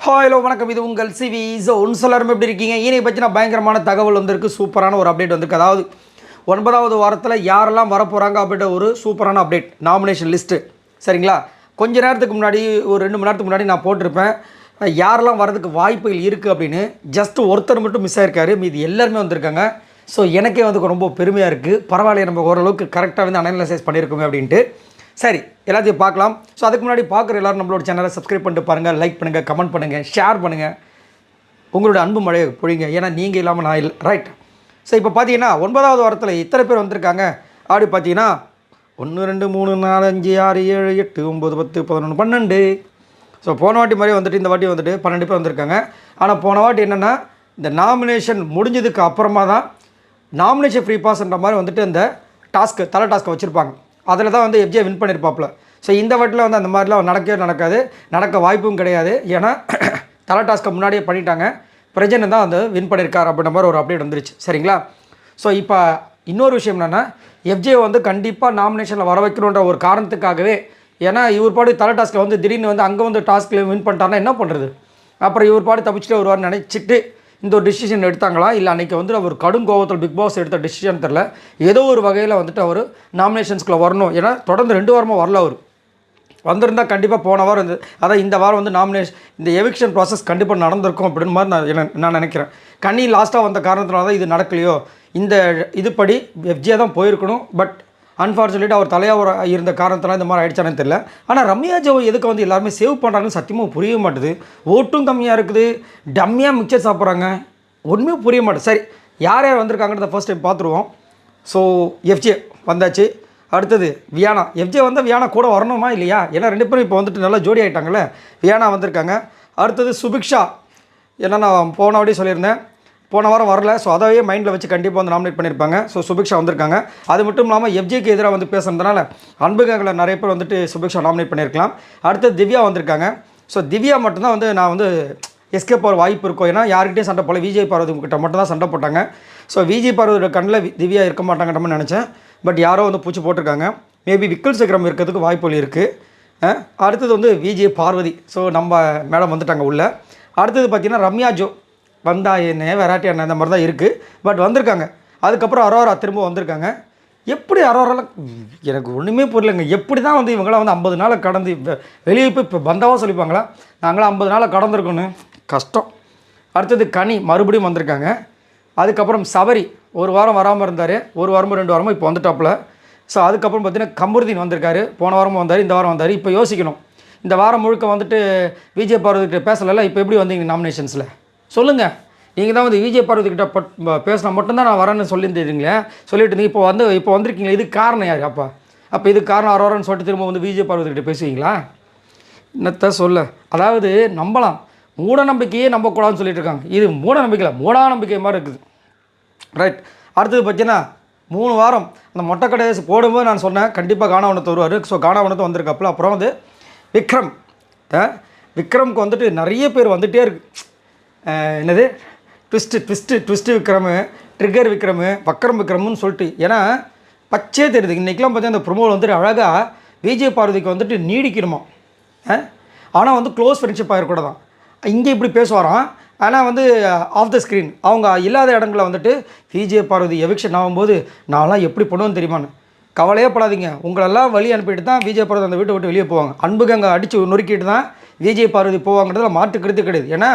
Hello வணக்கம், இது உங்கள் சிவி ஜோன். எல்லாரும் எப்படி இருக்கீங்க? இனி பற்றின பயங்கரமான தகவல் வந்திருக்கு. சூப்பரான ஒரு அப்டேட் வந்திருக்கு. அதாவது 9வது வாரத்தில் யாரெல்லாம் வரப்போகிறாங்க அப்படின்ற ஒரு சூப்பரான அப்டேட், நாமினேஷன் லிஸ்ட்டு. சரிங்களா? கொஞ்ச நேரத்துக்கு முன்னாடி, ஒரு 2 மணி நேரத்துக்கு முன்னாடி நான் போட்டிருப்பேன் யாரெல்லாம் வரதுக்கு வாய்ப்புகள் இருக்குது அப்படின்னு. ஜஸ்ட் ஒருத்தர் மட்டும் மிஸ் ஆகிருக்காரு, மீது எல்லாருமே வந்திருக்காங்க. ஸோ எனக்கே வந்து ரொம்ப பெருமையாக இருக்குது. பரவாயில்ல, நம்ம ஓரளவுக்கு கரெக்டாக வந்து அனலைசைஸ் பண்ணியிருக்கோமே அப்படின்ட்டு. சரி, எல்லாத்தையும் பார்க்கலாம். ஸோ அதுக்கு முன்னாடி பார்க்குற எல்லோரும் நம்மளோட சேனலை சப்ஸ்கிரைப் பண்ணிட்டு பாருங்கள், லைக் பண்ணுங்கள், கமெண்ட் பண்ணுங்கள், ஷேர் பண்ணுங்கள். உங்களோட அன்பு மழையை பொழிங்க, ஏன்னா நீங்கள் இல்லாமல் நான் இல்லை. ரைட். ஸோ இப்போ பார்த்தீங்கன்னா 9வது வாரத்தில் இத்தனை பேர் வந்திருக்காங்க அப்படி பார்த்தீங்கன்னா 1 2 3 4 5 6 7 8 9 10 11 12. ஸோ போன வாட்டி மாதிரி வந்துட்டு இந்த வாட்டி வந்துட்டு 12 பேர் வந்திருக்காங்க. ஆனால் போன வாட்டி என்னென்னா, இந்த நாமினேஷன் முடிஞ்சதுக்கு அப்புறமா தான் நாமினேஷன் ஃப்ரீ பாஸ்ன்ற மாதிரி வந்துட்டு இந்த தலை டாஸ்க்கை வச்சுருப்பாங்க. அதில் தான் வந்து எஃப்ஜே வின் பண்ணியிருப்பாப்புல. ஸோ இந்த வாட்டில் வந்து அந்த மாதிரிலாம் நடக்க வாய்ப்பும் கிடையாது. ஏன்னா தலை டாஸ்க்கை முன்னாடியே பண்ணிட்டாங்க. பிரஜனை தான் வந்து வின் பண்ணியிருக்கார் அப்படின்ற மாதிரி ஒரு அப்டேட் வந்துருச்சு. சரிங்களா? ஸோ இப்போ இன்னொரு விஷயம் என்னென்னா, எஃப்ஜே வந்து கண்டிப்பாக நாமினேஷனில் வர வைக்கணுன்ற ஒரு காரணத்துக்காகவே, ஏன்னா இவர் பாடு தலை டாஸ்க்கில் வந்து திடீர்னு வந்து அங்கே வந்து டாஸ்க்கில் வின் பண்ணிட்டாருன்னா என்ன பண்ணுறது? அப்புறம் இவர் பாடு தப்பிச்சுட்டு வருவார்னு நினச்சிட்டு இந்த ஒரு டிசிஷன் எடுத்தாங்களா, இல்லை அன்றைக்கி வந்துட்டு அவர் கடும் கோபத்தில் பிக் பாஸ் எடுத்த டிசிஷன் தெரில. ஏதோ ஒரு வகையில் வந்துட்டு அவர் நாமினேஷன்ஸ்குள்ளே வரணும். ஏன்னா தொடர்ந்து 2 வாரமாக வரல. அவர் வந்திருந்தால் கண்டிப்பாக போன வாரம் வந்து, அதான் இந்த வாரம் வந்து இந்த எவிக்ஷன் ப்ராசஸ் கண்டிப்பாக நடந்திருக்கும் அப்படின்னு மாதிரி நான் நினைக்கிறேன். கனி லாஸ்ட்டாக வந்த காரணத்தினால தான் இது நடக்கலையோ, இந்த இதுபடி எஃப்ஜே தான் போயிருக்கணும். பட் அன்ஃபார்ச்சுனேட்லி அவர் தலையாக இருந்த காரணத்தினால இந்த மாதிரி ஆகிடுச்சானு தெரியல. ஆனால் ரம்யா ஜோ எதுக்கு வந்து எல்லாருமே சேவ் பண்ணுறாங்கன்னு சத்தியமாக புரிய மாட்டுது. ஓட்டும் கம்மியாக இருக்குது, டம்மியாக மிக்சர் சாப்பிட்றாங்க, ஒன்றுமே புரிய மாட்டேது. சரி, யார் யார் வந்திருக்காங்கன்றத ஃபர்ஸ்ட் டைம் பார்த்துருவோம். ஸோ எஃப்ஜே வந்தாச்சு. அடுத்தது வியானா. எஃப்ஜே வந்து வியானா கூட வரணுமா இல்லையா? ஏன்னா 2 பேரும் இப்போ வந்துட்டு நல்லா ஜோடி ஆகிட்டாங்களே. வியானா வந்திருக்காங்க. அடுத்தது சுபிக்ஷா. ஏன்னா நான் போன வாட்டி சொல்லியிருந்தேன், போன வாரம் வரல. ஸோ அதையே மைண்டில் வச்சு கண்டிப்பாக வந்து நாமினேட் பண்ணியிருப்பாங்க. ஸோ சுபிக்ஷா வந்திருக்காங்க. அது மட்டும் இல்லாமல் எஃப்ஜேக்கு எதிராக வந்து பேசுனதுனால அன்புகளை நிறைய பேர் வந்துட்டு சுபிக்ஷா நாமினேட் பண்ணியிருக்கலாம். அடுத்து திவ்யா வந்திருக்காங்க. ஸோ திவ்யா மட்டும்தான் வந்து நான் வந்து எஸ்கேப் ஆகிற வாய்ப்பு இருக்கும். ஏன்னா யார்கிட்டையும் சண்டை போல, விஜய் பார்வதி கிட்ட மட்டும் தான் சண்டை போட்டாங்க. ஸோ விஜய் பார்வதியோட கண்ணில் திவ்யா இருக்க மாட்டாங்கன்ற மாதிரி நினச்சேன். பட் யாரோ வந்து பூச்சி போட்டிருக்காங்க. மேபி விக்கல் சக்கரம் இருக்கிறதுக்கு வாய்ப்புகள் இருக்குது. அடுத்தது வந்து விஜய் பார்வதி. ஸோ நம்ம மேடம் வந்துட்டாங்க உள்ளே. அடுத்தது பார்த்திங்கன்னா ரம்யா ஜோ வந்தா என்ன வெரைட்டி என்ன இந்த மாதிரி தான் இருக்குது. பட் வந்திருக்காங்க. அதுக்கப்புறம் அரோரா திரும்ப வந்திருக்காங்க. எப்படி அரோராலாம் எனக்கு ஒன்றுமே புரியலைங்க. எப்படி தான் வந்து இவங்களாம் வந்து 50 நாளை கடந்து வெளியே போய் இப்போ பந்தாவாக சொல்லிப்பாங்களா, நாங்களாம் 50 நாளை கடந்திருக்கோன்னு கஷ்டம். அடுத்தது கனி மறுபடியும் வந்திருக்காங்க. அதுக்கப்புறம் சபரி 1 வாரம் வராமல் இருந்தார், 1 வாரமோ 2 வாரமோ இப்போ வந்துட்டாப்புல. ஸோ அதுக்கப்புறம் பார்த்திங்கன்னா கமருதீன் வந்திருக்காரு. போன வாரமும் வந்தார், இந்த வாரம் வந்தார். இப்போ யோசிக்கணும், இந்த வாரம் முழுக்க வந்துட்டு விஜய் பார்வதிக்கிட்ட பேசலை, இப்போ எப்படி வந்தீங்க நாமினேஷன்ஸில் சொல்லுங்கள்? நீங்கள் தான் வந்து விஜய் பார்வதிக்கிட்ட பேசினா மட்டும்தான் நான் வரேன்னு சொல்லியிருந்தீங்களே, சொல்லிட்டு நீங்கள் இப்போ வந்திருக்கீங்களா? இதுக்கு காரணம் யார்? அப்போ இதுக்கு காரணம் அரோரான்னு சொல்லிட்டு திரும்ப வந்து விஜய் பார்வதிக்கிட்ட பேசுவீங்களா? என்னத்த சொல்ல. அதாவது நம்பலாம், மூட நம்பிக்கையே நம்பக்கூடாதுன்னு சொல்லிட்டு இருக்காங்க. இது மூட நம்பிக்கை, மூடா நம்பிக்கை மாதிரி இருக்குது. ரைட். அடுத்தது பார்த்தீங்கன்னா 3 வாரம் அந்த மொட்டை கடைசி போடும்போது நான் சொன்னேன் கண்டிப்பாக காணாவனத்தை வருவார். ஸோ காணாவனத்தை வந்திருக்காப்புல. அப்புறம் வந்து விக்ரம்க்கு வந்துட்டு நிறைய பேர் வந்துகிட்டே இருக்குது. என்னது ட்விஸ்ட்டு விக்ரமு, ட்ரிகர் விக்ரமு, வக்ரம் விக்ரம்னு சொல்லிட்டு. ஏன்னா பச்சே தெரியுது. இன்றைக்கெலாம் பார்த்தீங்கன்னா அந்த ப்ரொமோவில் வந்துட்டு அழகாக விஜய் பார்வதிக்கு வந்துட்டு நீடிக்கணுமா, ஆனால் வந்து க்ளோஸ் ஃப்ரெண்ட்ஷிப் ஆகிருக்கூடாதான். இங்கே இப்படி பேசுவாராம். ஆனால் வந்து ஆஃப் த ஸ்க்ரீன் அவங்க இல்லாத இடங்களில் வந்துட்டு விஜய் பார்வதி எவிக்ஷன் ஆகும்போது நான்லாம் எப்படி பண்ணுவேன்னு தெரியுமான்னு. கவலையே படாதீங்க, உங்களெல்லாம் வழி அனுப்பிட்டு தான் விஜய் பார்வதி அந்த வீட்டை விட்டு வெளியே போவாங்க. அன்புக்கு அங்கே அடித்து நொறுக்கிட்டு தான் விஜய் பார்வதி போவாங்கிறதுல மாற்று கருத்து கிடையாது. ஏன்னா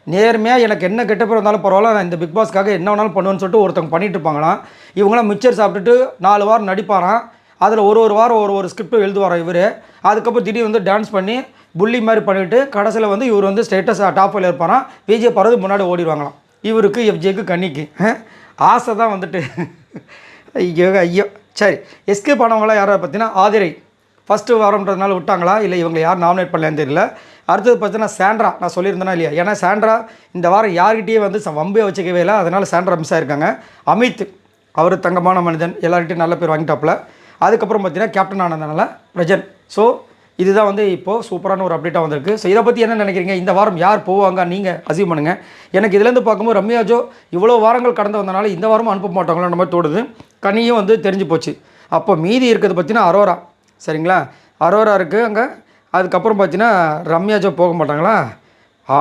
நேர்மையாக எனக்கு என்ன கெட்ட பேர் இருந்தாலும் பரவாயில்ல, நான் இந்த பிக் பாஸ்க்காக என்ன வேணாலும் பண்ணுவேன்னு சொல்லிட்டு ஒருத்தவங்க பண்ணிட்டு இருப்பாங்களாம். இவங்களாம் மிச்சர் சாப்பிட்டுட்டு 4 வாரம் நடிப்பாராம். அதில் ஒரு வாரம் ஒரு ஸ்கிரிப்ட் எழுதுவாராம் இவர். அதுக்கப்புறம் திடீர்னு வந்து டான்ஸ் பண்ணி புள்ளி மாதிரி பண்ணிவிட்டு கடைசியில் வந்து இவர் வந்து ஸ்டேட்டஸ் டாப்பில் இருப்பாராம். விஜய் பார்வதி முன்னாடி ஓடிடுவாங்களாம். இவருக்கு எஃப்ஜேக்கு கன்னிக்கு ஆசை தான் வந்துட்டு. ஐயோ சரி. எஸ்கேப் ஆனவங்களாம் யாரை பார்த்தீங்கன்னா ஆதிரை ஃபஸ்ட்டு வாரம்ன்றதுனால விட்டாங்களா, இல்லை இவங்க யார் நாமினேட் பண்ணலான்னு தெரியல. அடுத்தது பார்த்தீங்கன்னா சாண்ட்ரா. நான் சொல்லியிருந்தேனா இல்லையா? ஏன்னா சாண்ட்ரா இந்த வாரம் யார்கிட்டையே வந்து வம்பே வச்சுக்கவே இல்லை, அதனால் சாண்ட்ரா மிஸ் ஆகிருக்காங்க. அமித் அவர் தங்கமான மனிதன், எல்லார்கிட்டையும் நல்ல பேர் வாங்கிட்டாப்புல. அதுக்கப்புறம் பார்த்தீங்கன்னா கேப்டன் ஆனதுனால பிரஜன். ஸோ இதுதான் வந்து இப்போது சூப்பரான ஒரு அப்டேட்டாக வந்திருக்கு. ஸோ இதை பற்றி என்ன நினைக்கிறீங்க? இந்த வாரம் யார் போவாங்க நீங்கள் அசீவ் பண்ணுங்கள். எனக்கு இதுலேருந்து பார்க்கும்போது ரம்யா ஜோ இவ்வளோ வாரங்கள் கடந்து வந்தனால இந்த வாரமும் அனுப்ப மாட்டாங்களோ மாதிரி தோடுது. கனியும் வந்து தெரிஞ்சு போச்சு. அப்போ மீதி இருக்கிறது பார்த்தீங்கன்னா அரோரா. சரிங்களா? அரோரா இருக்குது அங்கே. அதுக்கப்புறம் பார்த்தீங்கன்னா ரம்யா ஜோ போக மாட்டாங்களா?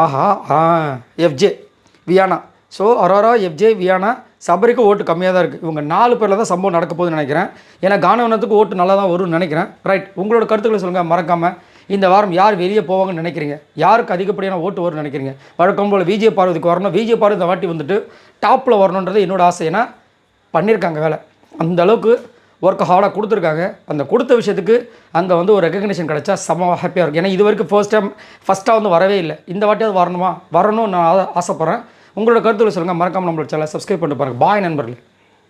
ஆஹா FJ Viana. So Arora, FJ, Viana, சபரிக்கு ஓட்டு கம்மியாக தான் இருக்குது. இவங்க 4 பேரில் தான் சம்பவம் நடக்க போகுதுன்னு நினைக்கிறேன். ஏன்னா கானவனத்துக்கு ஓட்டு நல்லா தான் வரும்னு நினைக்கிறேன். ரைட், உங்களோட கருத்துக்களை சொல்லுங்கள் மறக்காமல். இந்த வாரம் யார் வெளியே போவாங்கன்னு நினைக்கிறீங்க? யாருக்கு அதிகப்படியான ஓட்டு வரும்னு நினைக்கிறீங்க? வழக்கம் போல் விஜய் பார்வதிக்கு வரணும். விஜய் பார்வதி இந்த வாட்டி வந்துட்டு டாப்பில் வரணுன்றது என்னோட ஆசை. ஏன்னா பண்ணியிருக்காங்க வேலை, அந்த அளவுக்கு ஒர்க் ஹார்டாக கொடுத்துருக்காங்க. அந்த கொடுத்த விஷயத்துக்கு அங்கே வந்து ஒரு ரெகக்னேஷன் கிடச்சா செம்ம ஹாப்பியாக இருக்கும். ஏன்னா இது வரைக்கும் ஃபஸ்ட்டாக வந்து வரவே இல்லை. இந்த வாட்டியாவது வரணும்னு நான் ஆசைப்பட்றேன். உங்களோட கருத்துக்களை சொல்லுங்கள் மறக்காமல். நம்மளோட சேனலை சப்ஸ்கிரைப் பண்ணிட்டு பாருங்கள். பாய் நண்பர்களே.